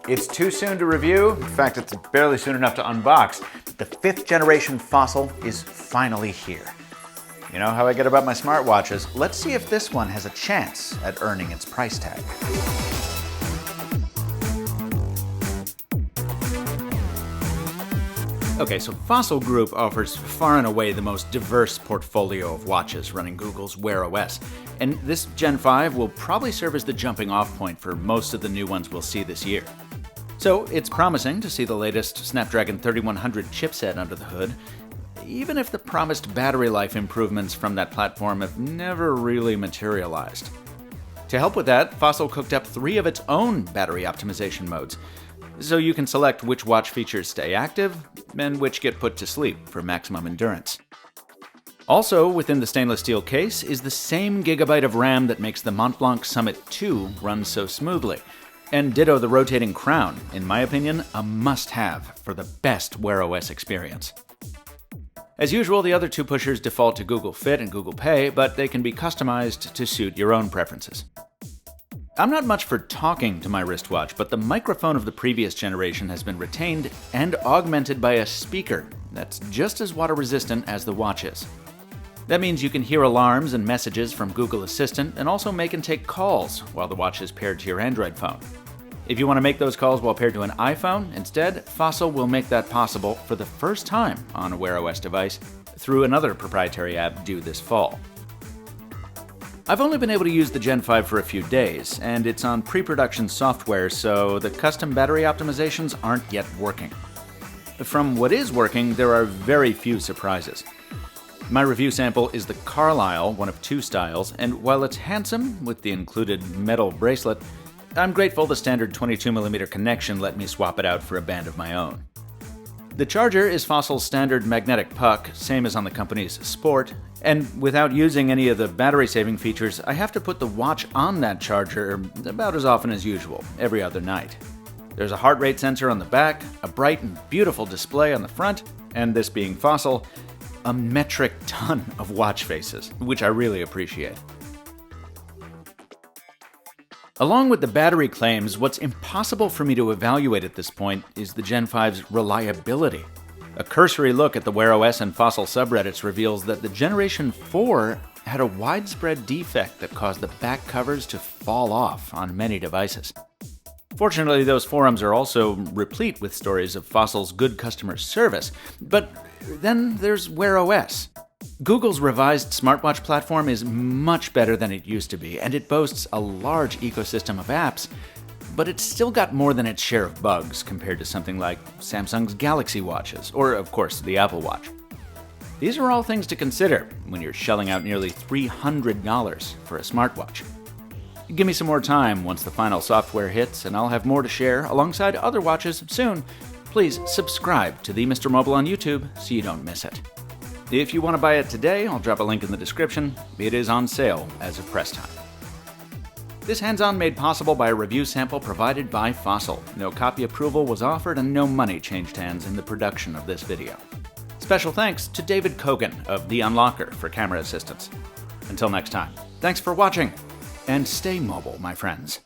It's too soon to review. In fact, it's barely soon enough to unbox. The 5th generation Fossil is finally here. You know how I get about my smartwatches? Let's see if this one has a chance at earning its price tag. Okay, so Fossil Group offers far and away the most diverse portfolio of watches running Google's Wear OS. And this Gen 5 will probably serve as the jumping off point for most of the new ones we'll see this year. So it's promising to see the latest Snapdragon 3100 chipset under the hood, even if the promised battery life improvements from that platform have never really materialized. To help with that, Fossil cooked up 3 of its own battery optimization modes, so you can select which watch features stay active and which get put to sleep for maximum endurance. Also within the stainless steel case is the same gigabyte of RAM that makes the Montblanc Summit 2 run so smoothly, and ditto the rotating crown, in my opinion, a must-have for the best Wear OS experience. As usual, the other 2 pushers default to Google Fit and Google Pay, but they can be customized to suit your own preferences. I'm not much for talking to my wristwatch, but the microphone of the previous generation has been retained and augmented by a speaker that's just as water-resistant as the watch is. That means you can hear alarms and messages from Google Assistant and also make and take calls while the watch is paired to your Android phone. If you want to make those calls while paired to an iPhone, instead, Fossil will make that possible for the first time on a Wear OS device through another proprietary app due this fall. I've only been able to use the Gen 5 for a few days, and it's on pre-production software, so the custom battery optimizations aren't yet working. From what is working, there are very few surprises. My review sample is the Carlyle, one of 2 styles, and while it's handsome with the included metal bracelet, I'm grateful the standard 22mm connection let me swap it out for a band of my own. The charger is Fossil's standard magnetic puck, same as on the company's Sport, and without using any of the battery-saving features, I have to put the watch on that charger about as often as usual, every other night. There's a heart rate sensor on the back, a bright and beautiful display on the front, and this being Fossil, a metric ton of watch faces, which I really appreciate. Along with the battery claims, what's impossible for me to evaluate at this point is the Gen 5's reliability. A cursory look at the Wear OS and Fossil subreddits reveals that the Generation 4 had a widespread defect that caused the back covers to fall off on many devices. Fortunately, those forums are also replete with stories of Fossil's good customer service, but then there's Wear OS. Google's revised smartwatch platform is much better than it used to be, and it boasts a large ecosystem of apps, but it's still got more than its share of bugs compared to something like Samsung's Galaxy watches, or of course the Apple Watch. These are all things to consider when you're shelling out nearly $300 for a smartwatch. Give me some more time once the final software hits, and I'll have more to share alongside other watches soon. Please subscribe to the Mr. Mobile on YouTube so you don't miss it. If you want to buy it today, I'll drop a link in the description. It is on sale as of press time. This hands-on made possible by a review sample provided by Fossil. No copy approval was offered and no money changed hands in the production of this video. Special thanks to David Kogan of The Unlocker for camera assistance. Until next time, thanks for watching, and stay mobile, my friends.